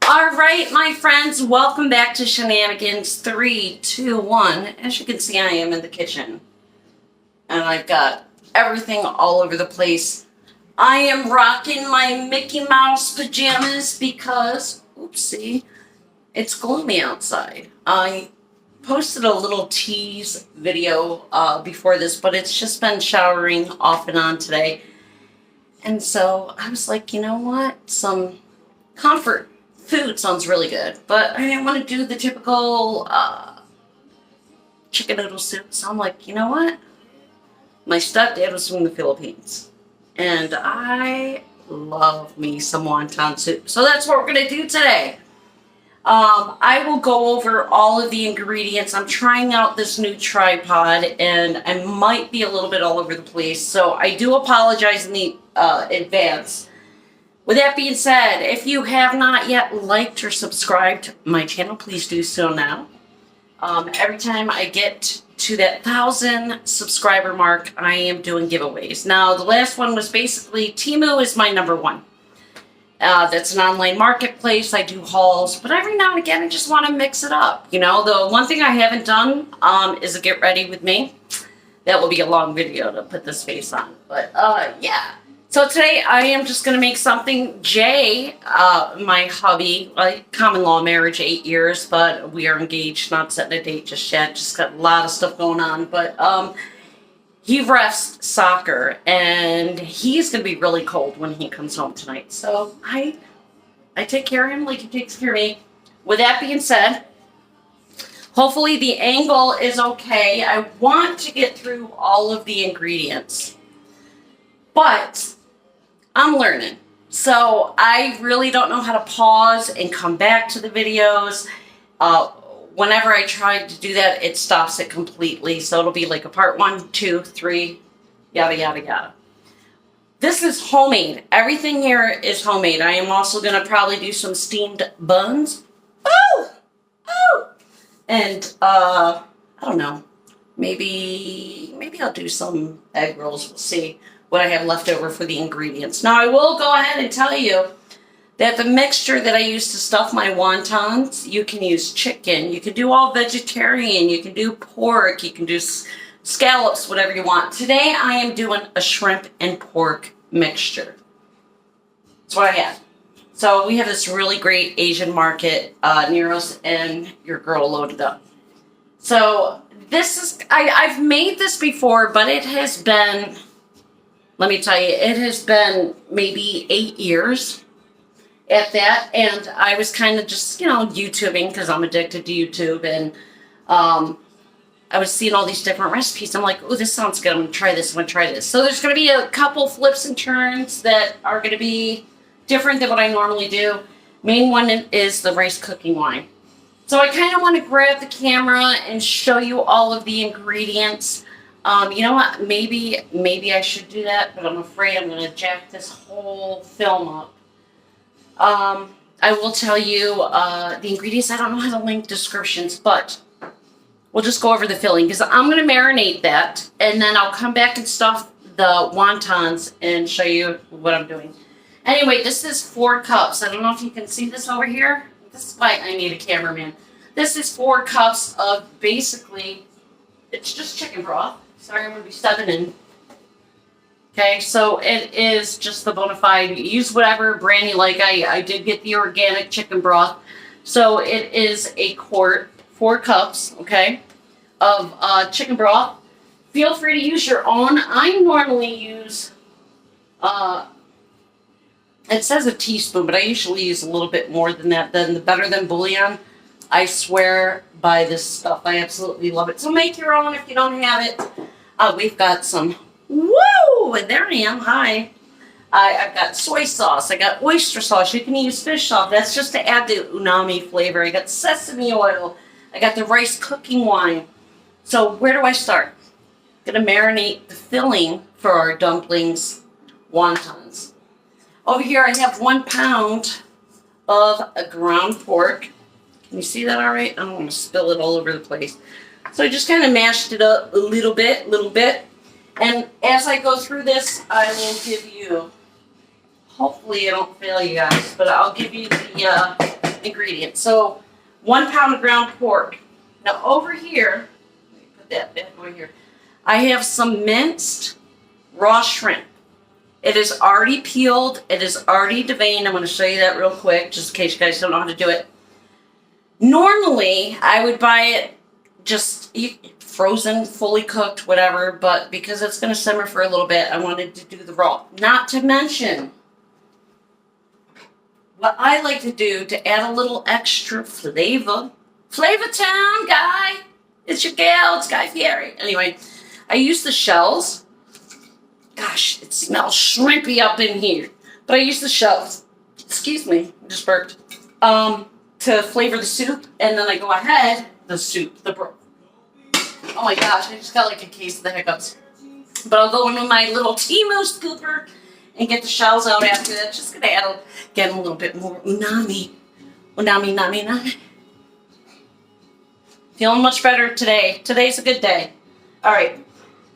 All right, my friends, welcome back to Shenanigans 3, 2, 1. As you can see, I am in the kitchen. And I've got everything all over the place. I am rocking my Mickey Mouse pajamas because, oopsie, it's gloomy outside. I posted a little tease video before this, but it's just been showering off and on today. And so I was like, you know what? Some comfort food sounds really good, but I didn't want to do the typical chicken noodle soup. So I'm like, you know what? My stepdad was from the Philippines, and I love me some wonton soup. So that's what we're going to do today. I will go over all of the ingredients. I'm trying out this new tripod, and I might be a little bit all over the place. So I do apologize in the advance. With that being said, if you have not yet liked or subscribed my channel, please do so now. Every time I get to that 1,000 subscriber mark, I am doing giveaways. Now, the last one was basically, Temu is my number one. That's an online marketplace. I do hauls, but every now and again, I just want to mix it up. You know, the one thing I haven't done is a get ready with me. That will be a long video to put this face on, but yeah. So today I am just going to make something. Jay, my hubby, common law marriage, 8 years, but we are engaged, not setting a date just yet. Just got a lot of stuff going on. But he refs soccer, and he's going to be really cold when he comes home tonight. So I take care of him like he takes care of me. With that being said, hopefully the angle is okay. I want to get through all of the ingredients, but I'm learning. So I really don't know how to pause and come back to the videos. Whenever I try to do that, it stops it completely. So it'll be like a part 1, 2, 3, yada, yada, yada. This is homemade. Everything here is homemade. I am also going to probably do some steamed buns. Oh! Oh! And, I don't know. Maybe I'll do some egg rolls. We'll see what I have left over for the ingredients. Now, I will go ahead and tell you that the mixture that I use to stuff my wontons, you can use chicken, you can do all vegetarian, you can do pork, you can do scallops, whatever you want. Today, I am doing a shrimp and pork mixture. That's what I have. So we have this really great Asian market near us, and your girl loaded up. So this is, I've made this before, but it has been, let me tell you, it has been maybe 8 years at that. And I was kind of just, you know, YouTubing because I'm addicted to YouTube. And I was seeing all these different recipes. I'm like, oh, this sounds good. I'm going to try this. I'm going to try this. So there's going to be a couple flips and turns that are going to be different than what I normally do. Main one is the rice cooking wine. So I kind of want to grab the camera and show you all of the ingredients. You know what? Maybe I should do that, but I'm afraid I'm going to jack this whole film up. I will tell you the ingredients. I don't know how to link descriptions, but we'll just go over the filling because I'm going to marinate that, and then I'll come back and stuff the wontons and show you what I'm doing. Anyway, this is 4 cups. I don't know if you can see this over here. This is why I need a cameraman. This is 4 cups of basically, it's just chicken broth. Sorry, I'm going to be stepping in. Okay, so it is just the bona fide. Use whatever brand you like. I did get the organic chicken broth. So it is a quart, 4 cups, okay, of chicken broth. Feel free to use your own. I normally use, it says a teaspoon, but I usually use a little bit more than that. Then the Better Than Bouillon. I swear by this stuff. I absolutely love it. So make your own if you don't have it. We've got some, woo, and there I am, hi. I've got soy sauce, I got oyster sauce, you can use fish sauce, that's just to add the umami flavor. I got sesame oil, I got the rice cooking wine. So where do I start? I'm gonna marinate the filling for our dumplings, wontons. Over here I have 1 pound of a ground pork. Can you see that all right? I don't want to spill it all over the place. So I just kind of mashed it up a little bit. And as I go through this, I will give you, hopefully I don't fail you guys, but I'll give you the ingredient. So 1 pound of ground pork. Now over here, let me put that back over here. I have some minced raw shrimp. It is already peeled. It is already deveined. I'm going to show you that real quick, just in case you guys don't know how to do it. Normally, I would buy it just frozen, fully cooked, whatever, but because it's going to simmer for a little bit, I wanted to do the raw. Not to mention, what I like to do to add a little extra flavor. Flavor Town, guy. It's your gal. It's Guy Fieri. Anyway, I use the shells. Gosh, it smells shrimpy up in here. But I use the shells. Excuse me, I just burped. To flavor the soup, and then I go ahead, the broth. Oh my gosh, I just got like a case of the hiccups. But I'll go in with my little Temu scooper and get the shells out after that. Just gonna add get a little bit more unami. Unami. Feeling much better today. Today's a good day. All right.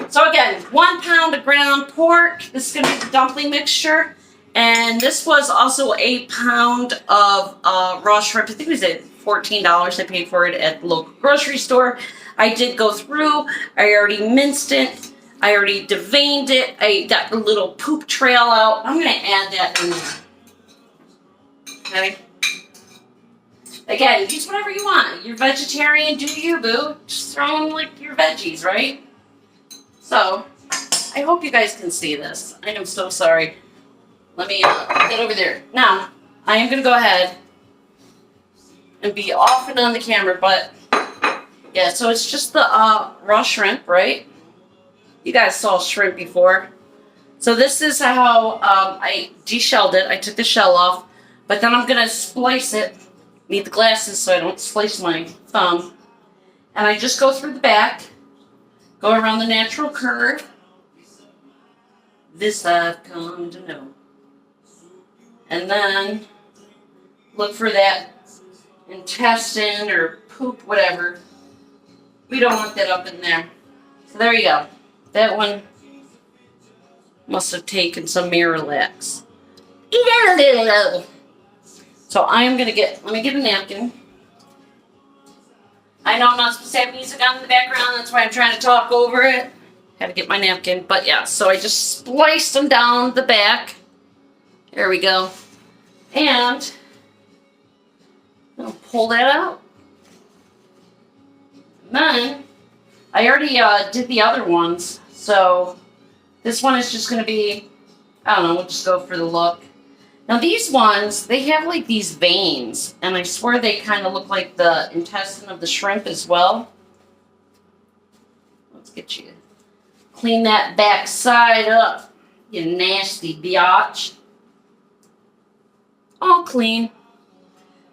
So again, 1 pound of ground pork. This is gonna be the dumpling mixture. And this was also a pound of raw shrimp. I think it was at $14 I paid for it at the local grocery store. I did go through. I already minced it. I already deveined it. I got the little poop trail out. I'm going to add that in there. Okay. Again, use whatever you want. You're vegetarian, do you, boo? Just throw in like your veggies, right? So, I hope you guys can see this. I am so sorry. Let me get over there. Now, I am going to go ahead and be off and on the camera, but yeah, so it's just the raw shrimp, right? You guys saw shrimp before. So this is how I deshelled it. I took the shell off, but then I'm going to splice it. Need the glasses so I don't slice my thumb. And I just go through the back, go around the natural curve. This I've come to know. And then look for that intestine or poop, whatever. We don't want that up in there. So there you go. That one must have taken some Miralax. So I am going to let me get a napkin. I know I'm not supposed to have music on in the background. That's why I'm trying to talk over it. Had to get my napkin. But yeah, so I just spliced them down the back. There we go. And I'll pull that out. And then I already did the other ones. So this one is just going to be, I don't know, we'll just go for the look. Now these ones, they have like these veins. And I swear they kind of look like the intestine of the shrimp as well. Let's get you, clean that back side up, you nasty biatch. All clean.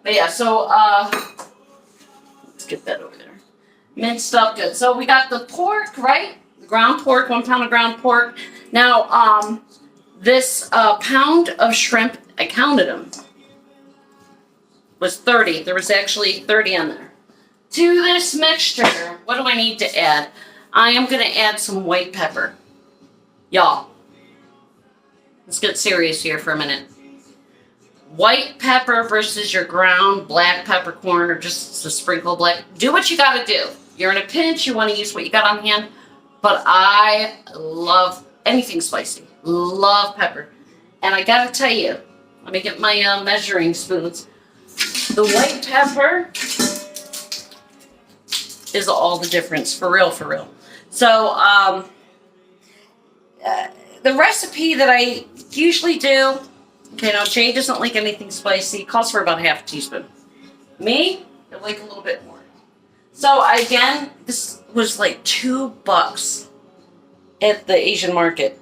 But yeah, so let's get that over there. Minced up good. So we got the pork, right? The ground pork, 1 pound of ground pork. Now, this pound of shrimp, I counted them, was 30. There was actually 30 on there. To this mixture, what do I need to add? I am going to add some white pepper. Y'all, let's get serious here for a minute. White pepper versus your ground black peppercorn, or just a sprinkle of black. Do what you gotta do. You're in a pinch, you want to use what you got on hand. But I love anything spicy. Love pepper. And I gotta tell you, let me get my measuring spoons. The white pepper is all the difference, for real, for real. So, the recipe that I usually do, okay, now Jay doesn't like anything spicy. It calls for about half a teaspoon. Me, I like a little bit more. So again, this was like $2 at the Asian market.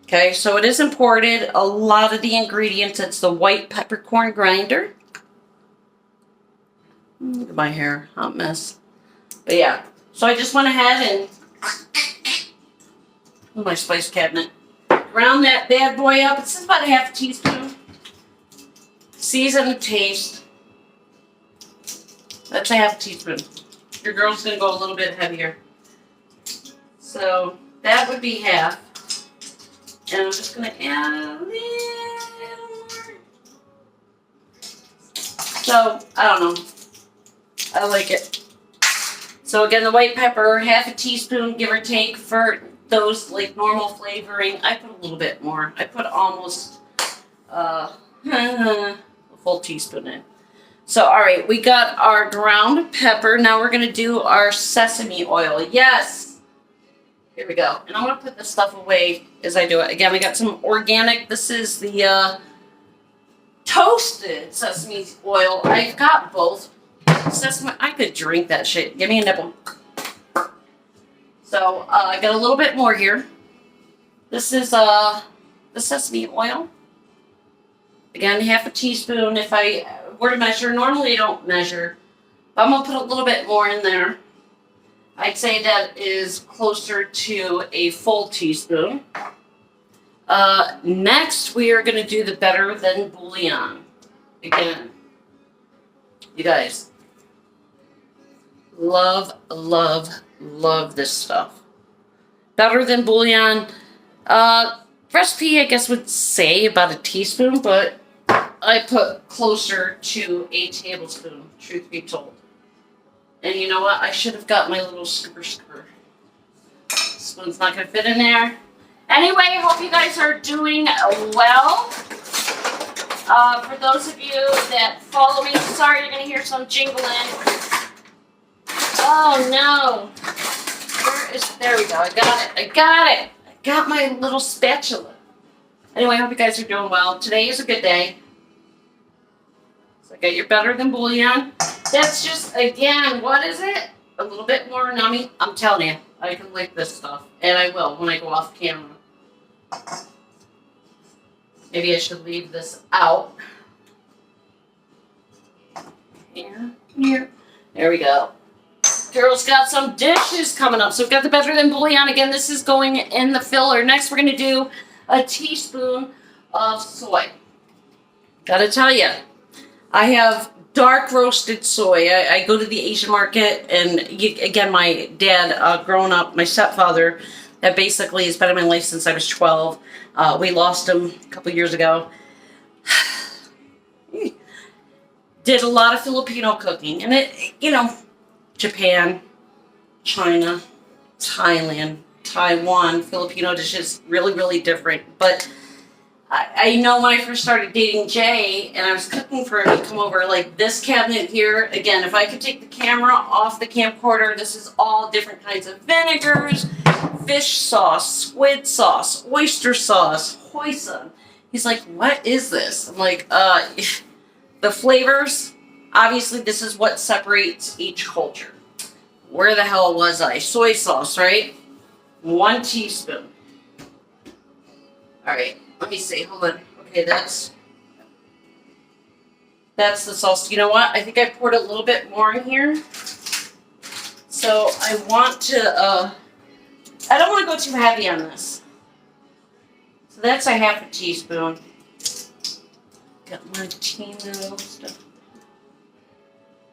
Okay, so it is imported. A lot of the ingredients, it's the white peppercorn grinder. Look at my hair, hot mess. But yeah, so I just went ahead and my spice cabinet. Round that bad boy up. It's just about a half a teaspoon. Season to taste. That's a half a teaspoon. Your girl's going to go a little bit heavier. So that would be half. And I'm just going to add a little more. So, I don't know. I like it. So again, the white pepper, half a teaspoon, give or take, for those like normal flavoring. I put a little bit more. I put almost a full teaspoon in. So, all right, we got our ground pepper. Now we're going to do our sesame oil. Yes. Here we go. And I'm going to put this stuff away as I do it. Again, we got some organic. This is the toasted sesame oil. I've got both. Sesame, I could drink that shit. Give me a nibble. So, I got a little bit more here. This is the sesame oil. Again, half a teaspoon. If I were to measure, normally I don't measure, but I'm going to put a little bit more in there. I'd say that is closer to a full teaspoon. Next, we are going to do the better than bouillon. Again, you guys, love, love, love this stuff. Better than bouillon. Recipe, I guess, would say about a teaspoon, but I put closer to a tablespoon, truth be told. And you know what? I should have got my little scooper. Spoon's not going to fit in there. Anyway, I hope you guys are doing well. For those of you that follow me, sorry you're going to hear some jingling. Oh no. There we go. I got it. I got my little spatula. Anyway, I hope you guys are doing well. Today is a good day. So I got your better than bouillon. That's just, again, what is it? A little bit more nummy. I'm telling you, I can lick this stuff. And I will when I go off camera. Maybe I should leave this out. Here. There we go. Girl's got some dishes coming up. So we've got the better than bouillon. Again, this is going in the filler. Next, we're going to do a teaspoon of soy. Gotta tell you, I have dark roasted soy. I go to the Asian market, and again, my dad, growing up, my stepfather, that basically has been in my life since I was 12. We lost him a couple years ago. Did a lot of Filipino cooking, and it, you know, Japan, China, Thailand, Taiwan, Filipino dishes, really, really different. But I know when I first started dating Jay and I was cooking for him, he'd come over, like this cabinet here. Again, if I could take the camera off the camcorder, this is all different kinds of vinegars, fish sauce, squid sauce, oyster sauce, hoisin. He's like, what is this? I'm like, the flavors. Obviously, this is what separates each culture. Where the hell was I? Soy sauce, right? 1 teaspoon. All right, let me see. Hold on. Okay, that's the sauce. You know what? I think I poured a little bit more in here. So I want to, I don't want to go too heavy on this. So that's a half a teaspoon. Got my Tino stuff.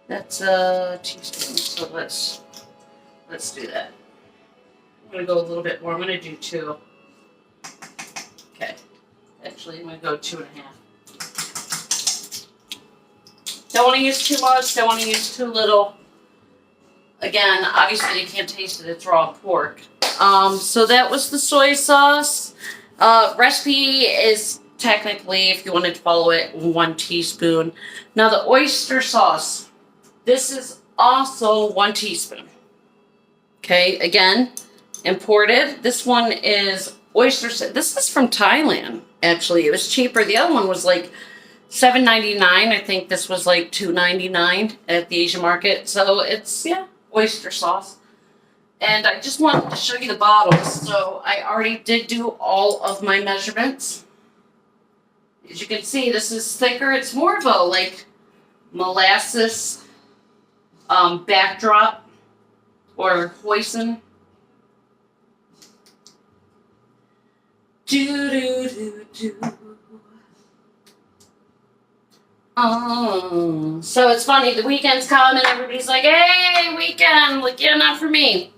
That's a teaspoon, so let's do that. I'm going to go a little bit more. I'm going to do 2. Okay. Actually, I'm going to go 2.5. Don't want to use too much. Don't want to use too little. Again, obviously you can't taste it. It's raw pork. So that was the soy sauce. Recipe is technically, if you wanted to follow it, 1 teaspoon. Now the oyster sauce. This is also 1 teaspoon. Okay, again, imported. This one is oyster. This is from Thailand, actually. It was cheaper. The other one was like $7.99. I think this was like $2.99 at the Asian market. So it's, yeah, oyster sauce. And I just wanted to show you the bottles. So I already did do all of my measurements. As you can see, this is thicker. It's more of a like molasses backdrop or hoisin. So it's funny, the weekend's come and everybody's like, hey, weekend, like, yeah, not for me.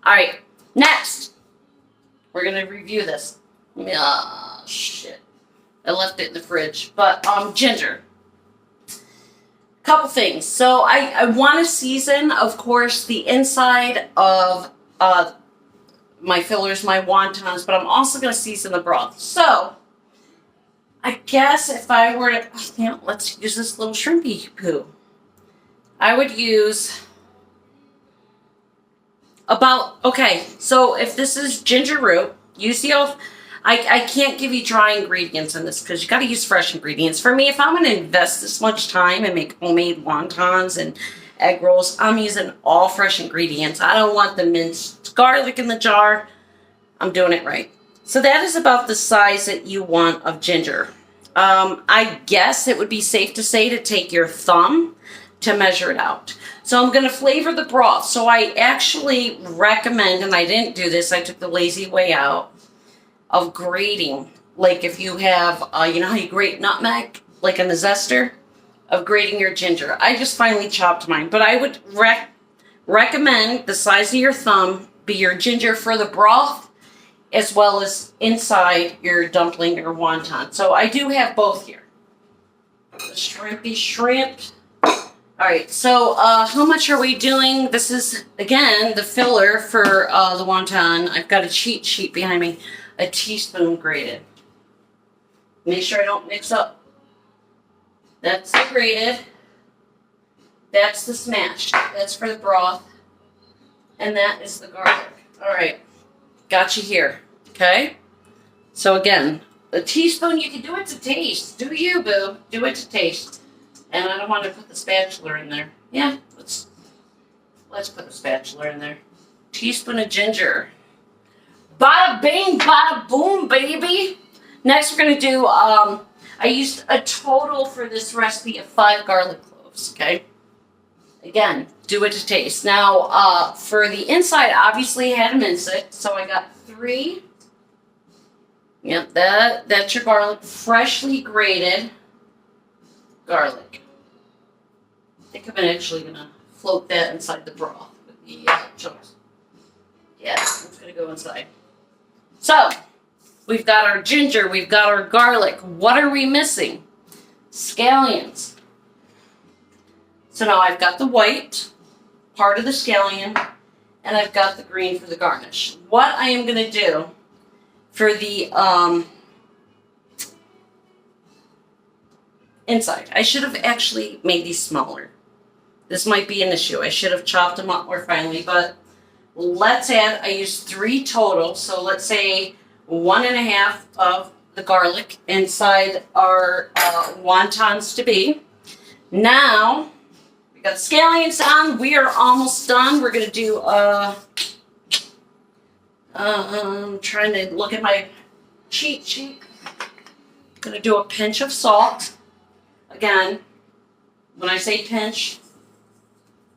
All right, next, we're gonna review this. Shit, I left it in the fridge, but ginger. Couple things. So I want to season, of course, the inside of my fillers, my wontons, but I'm also going to season the broth. So I guess if I were to, let's use this little shrimpy poo. I would use okay, so if this is ginger root, use the I can't give you dry ingredients in this because you got to use fresh ingredients. For me, if I'm going to invest this much time and make homemade wontons and egg rolls, I'm using all fresh ingredients. I don't want the minced garlic in the jar. I'm doing it right. So that is about the size that you want of ginger. I guess it would be safe to say to take your thumb to measure it out. So I'm going to flavor the broth. So I actually recommend, and I didn't do this, I took the lazy way out, of grating. Like if you have, you know how you grate nutmeg, like in a zester, of grating your ginger. I just finely chopped mine, but I would recommend the size of your thumb be your ginger for the broth, as well as inside your dumpling or wonton. So I do have both here. The shrimpy shrimp. All right, so how much are we doing? This is, again, the filler for the wonton. I've got a cheat sheet behind me. A teaspoon grated. Make sure I don't mix up. That's the grated. That's the smashed. That's for the broth. And that is the garlic. All right, got you here, okay? So again, a teaspoon, you can do it to taste. Do you, boo? Do it to taste. And I don't want to put the spatula in there. Yeah, let's put the spatula in there. Teaspoon of ginger. Bada bing, bada boom, baby. Next, we're going to do, I used a total for this recipe of 5 garlic cloves, okay? Again, do it to taste. Now, for the inside, obviously I had to mince it, so I got 3. Yep, that's your garlic, freshly grated garlic. I think I'm actually going to float that inside the broth with the chunks. Yeah, it's going to go inside. So, we've got our ginger, we've got our garlic. What are we missing? Scallions. So now I've got the white, part of the scallion, and I've got the green for the garnish. What I am going to do for the inside, I should have actually made these smaller. This might be an issue. I should have chopped them up more finely, but let's add, I used 3 total, so let's say 1.5 of the garlic inside our wontons to be. Now, we got scallions on. We are almost done. We're going to do, I'm trying to look at my cheat sheet. Going to do a pinch of salt. Again, when I say pinch,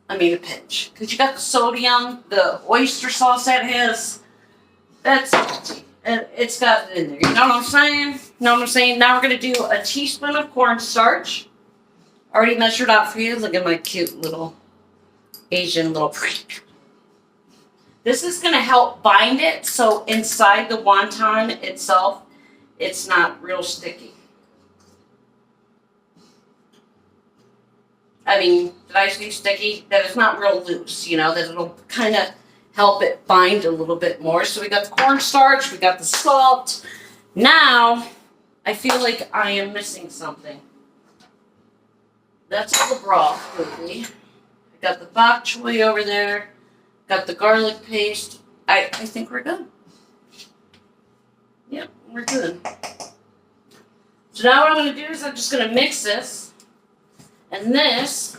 I mean a pinch. Because you got the sodium, the oyster sauce that has, that's salty. And it's got it in there. You know what I'm saying? Know what I'm saying? Now we're going to do a teaspoon of cornstarch. Already measured out for you. Look at my cute little Asian little freak. This is going to help bind it so inside the wonton itself, it's not real sticky. I mean, did I say sticky? That it's not real loose, you know, that it'll kind of help it bind a little bit more. So we got the cornstarch, we got the salt. Now, I feel like I am missing something. That's all the broth, quickly. I got the bok choy over there. Got the garlic paste. I think we're good. Yep, we're good. So now what I'm going to do is I'm just going to mix this. And this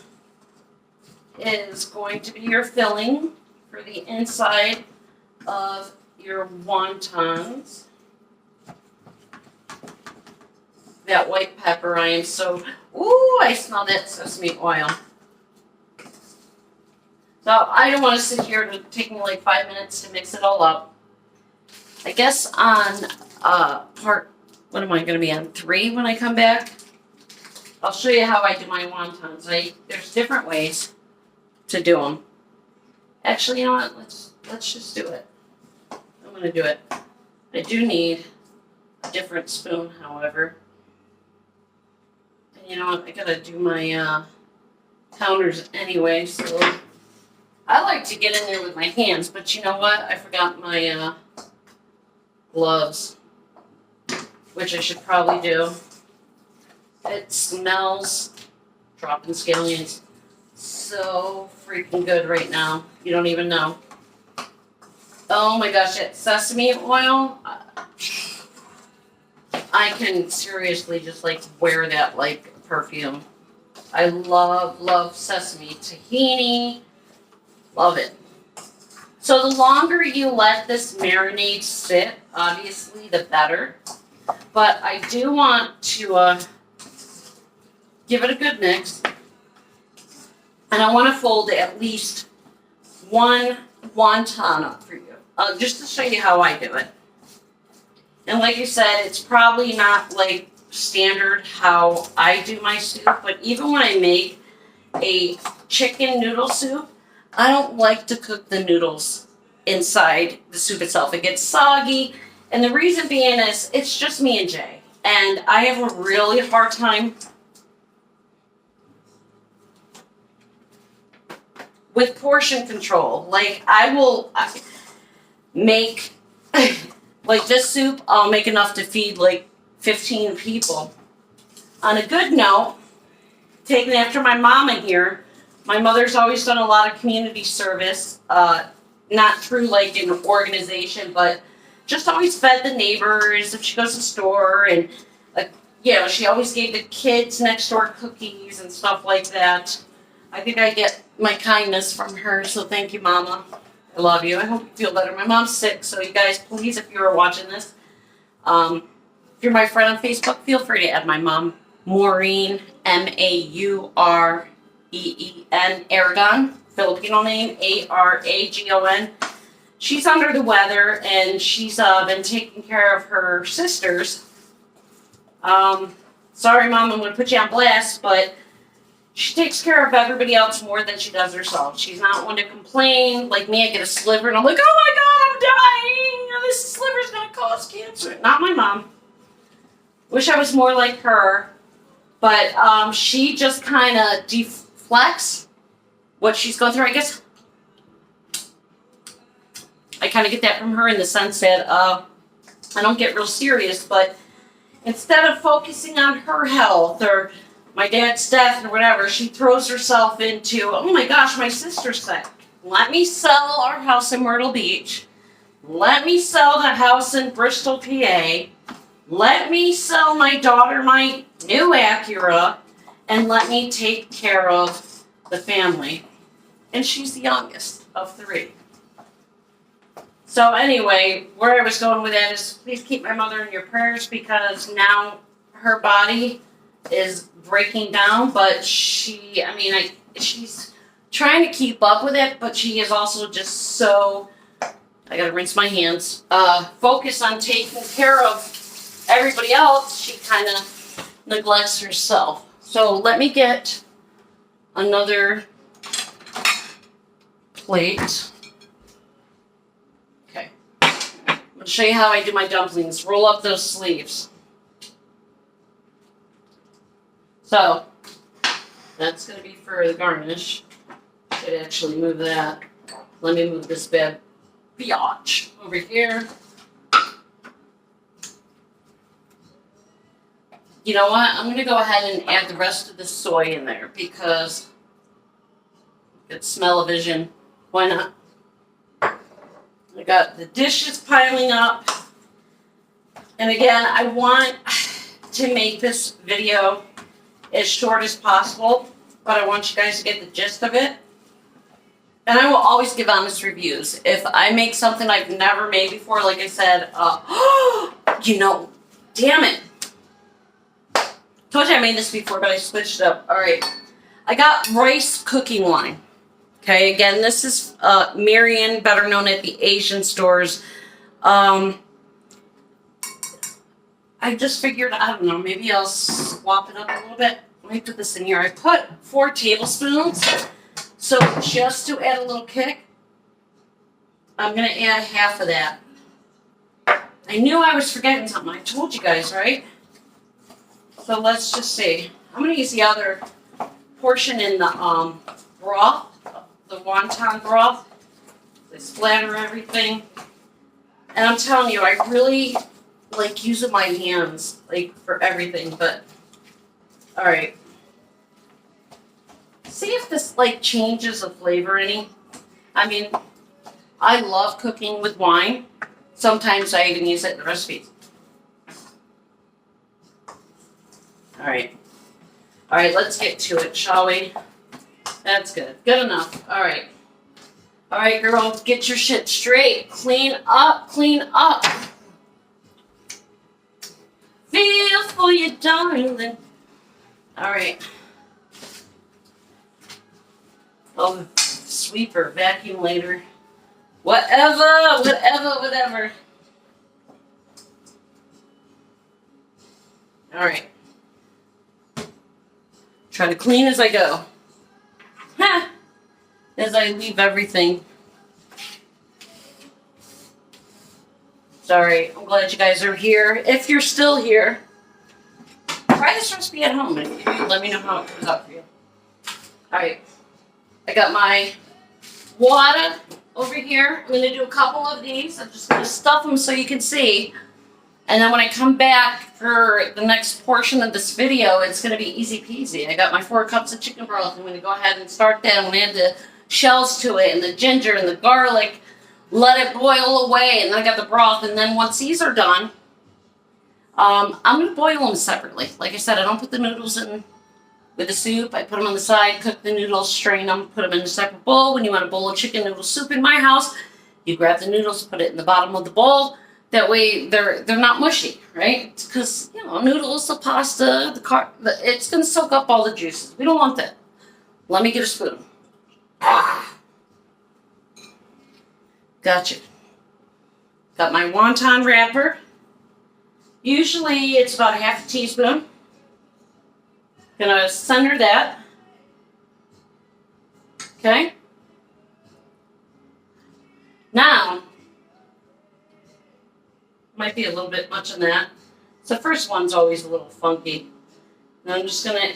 is going to be your filling for the inside of your wontons. That white pepper, I am so... Ooh, I smell that sesame oil. So I don't want to sit here. It'll take me like 5 minutes to mix it all up. I guess on what am I going to be on? 3 when I come back? I'll show you how I do my wontons. There's different ways to do them. Actually, you know what? Let's just do it. I'm going to do it. I do need a different spoon, however. And you know what? I got to do my counters anyway, so I like to get in there with my hands, but you know what? I forgot my gloves, which I should probably do. It smells, dropping scallions, so freaking good right now. You don't even know. Oh my gosh, that sesame oil, I can seriously just like wear that like perfume. I love sesame. Tahini, love it. So the longer you let this marinade sit, obviously the better. But I do want to give it a good mix. And I want to fold at least one wonton up for you, just to show you how I do it. And like you said, it's probably not like standard how I do my soup, but even when I make a chicken noodle soup, I don't like to cook the noodles inside the soup itself. It gets soggy, and the reason being is it's just me and Jay, and I have a really hard time with portion control. Like, I will make like this soup, I'll make enough to feed like 15 people. On a good note, taking after my mama here, my mother's always done a lot of community service, not through like an organization, but just always fed the neighbors if she goes to the store, and you know, she always gave the kids next door cookies and stuff like that. I think I get my kindness from her, so thank you, Mama. I love you. I hope you feel better. My mom's sick, so you guys, please, if you are watching this, if you're my friend on Facebook, feel free to add my mom, Maureen, Maureen, Aragon, Filipino name, Aragon. She's under the weather, and she's been taking care of her sisters. Sorry, Mom, I'm going to put you on blast, but she takes care of everybody else more than she does herself. She's not one to complain. Like me, I get a sliver, and I'm like, oh my God, I'm dying. This sliver's going to cause cancer. Not my mom. Wish I was more like her. But she just kind of deflects what she's going through. I guess I kind of get that from her in the sense that I don't get real serious, but instead of focusing on her health or my dad's death or whatever, she throws herself into, oh my gosh, my sister's sick. Let me sell our house in Myrtle Beach. Let me sell the house in Bristol, PA. Let me sell my daughter my new Acura, and let me take care of the family. And she's the youngest of 3. So anyway, where I was going with that is please keep my mother in your prayers, because now her body is breaking down, but she's trying to keep up with it, but she is also just so, I gotta rinse my hands, focused on taking care of everybody else, she kind of neglects herself. So let me get another plate. Okay. I'm going to show you how I do my dumplings. Roll up those sleeves. So, that's going to be for the garnish. Should actually move that. Let me move this bad biatch over here. You know what? I'm going to go ahead and add the rest of the soy in there because it's smell-o-vision. Why not? I got the dishes piling up. And again, I want to make this video as short as possible, but I want you guys to get the gist of it. And I will always give honest reviews. If I make something I've never made before, like I said, you know, damn it. Told you I made this before, but I switched it up. All right. I got rice cooking wine. Okay, again, this is Marion, better known at the Asian stores. I just figured, I don't know, maybe I'll swap it up a little bit. Let me put this in here. I put 4 tablespoons. So just to add a little kick, I'm going to add half of that. I knew I was forgetting something. I told you guys, right? So let's just see. I'm going to use the other portion in the broth, the wonton broth. They splatter everything. And I'm telling you, I really like using my hands, like, for everything, but, alright. See if this, like, changes the flavor any. I mean, I love cooking with wine. Sometimes I even use it in the recipes. Alright. Alright, let's get to it, shall we? That's good. Good enough. Alright. Alright, girl, get your shit straight. Clean up, clean up. Feel for you, darling. Alright. Oh, sweeper, vacuum later. Whatever. Alright. Try to clean as I go. Ha! As I leave everything. Sorry, I'm glad you guys are here. If you're still here, try this recipe at home. Let me know how it comes out for you. Alright. I got my water over here. I'm going to do a couple of these. I'm just going to stuff them so you can see. And then when I come back for the next portion of this video, it's going to be easy peasy. I got my 4 cups of chicken broth. I'm going to go ahead and start that. I'm going to add the shells to it and the ginger and the garlic. Let it boil away. And then I got the broth. And then once these are done, I'm going to boil them separately. Like I said, I don't put the noodles in with the soup. I put them on the side, cook the noodles, strain them, put them in a separate bowl. When you want a bowl of chicken noodle soup in my house, you grab the noodles, put it in the bottom of the bowl. That way they're not mushy, right? Because, you know, noodles, the pasta, it's going to soak up all the juices. We don't want that. Let me get a spoon. Gotcha. Got my wonton wrapper. Usually it's about a half a teaspoon. Gonna center that. Okay. Now, might be a little bit much in that. So the first one's always a little funky. And I'm just gonna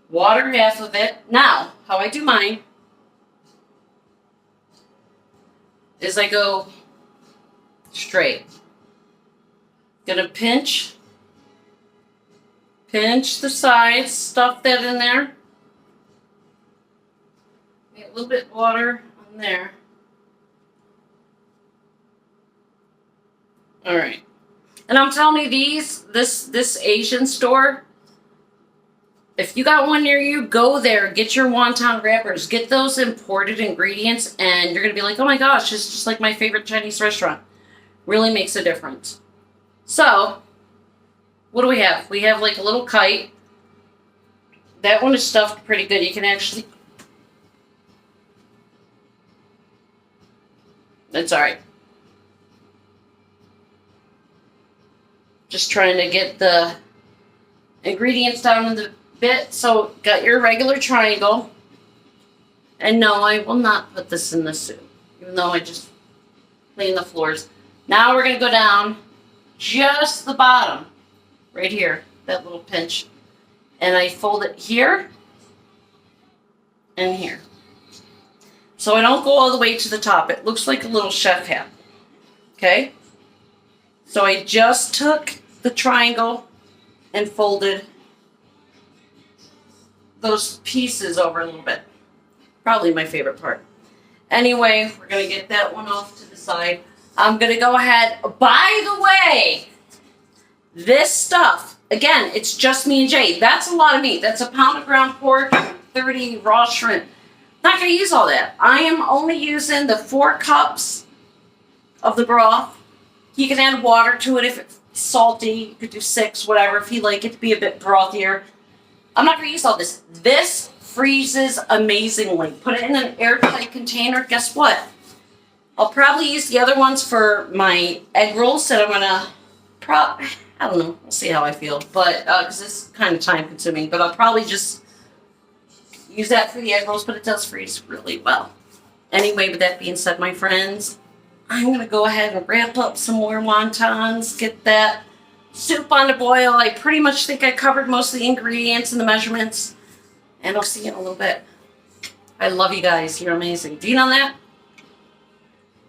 water half of it. Now, how I do mine is I go straight. Gonna pinch the sides, stuff that in there. Get a little bit of water on there. All right. And I'm telling you, this Asian store, if you got one near you, go there, get your wonton wrappers, get those imported ingredients, and you're going to be like, oh my gosh, it's just like my favorite Chinese restaurant. Really makes a difference. So, what do we have? We have like a little kite. That one is stuffed pretty good. You can actually... That's all right. Just trying to get the ingredients down in the bit. So, got your regular triangle. And no, I will not put this in the soup, even though I just cleaned the floors. Now we're going to go down just the bottom, right here, that little pinch. And I fold it here and here. So I don't go all the way to the top. It looks like a little chef hat. Okay? So I just took the triangle and folded those pieces over a little bit. Probably my favorite part. Anyway, we're going to get that one off to the side. I'm going to go ahead. By the way, this stuff, again, it's just me and Jay. That's a lot of meat. That's a pound of ground pork, 30 raw shrimp. Not going to use all that. I am only using the 4 cups of the broth. You can add water to it if it's salty. You could do 6, whatever, if you like it to be a bit brothier. I'm not going to use all this. This freezes amazingly. Put it in an airtight container. Guess what? I'll probably use the other ones for my egg rolls that I'm going to, I don't know. We'll see how I feel. But, because it's kind of time consuming. But I'll probably just use that for the egg rolls. But it does freeze really well. Anyway, with that being said, my friends, I'm going to go ahead and wrap up some more wontons. Get that soup on the boil. I pretty much think I covered most of the ingredients and the measurements. And I'll see you in a little bit. I love you guys. You're amazing. Do you know that?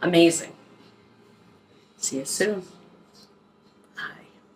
Amazing. See you soon.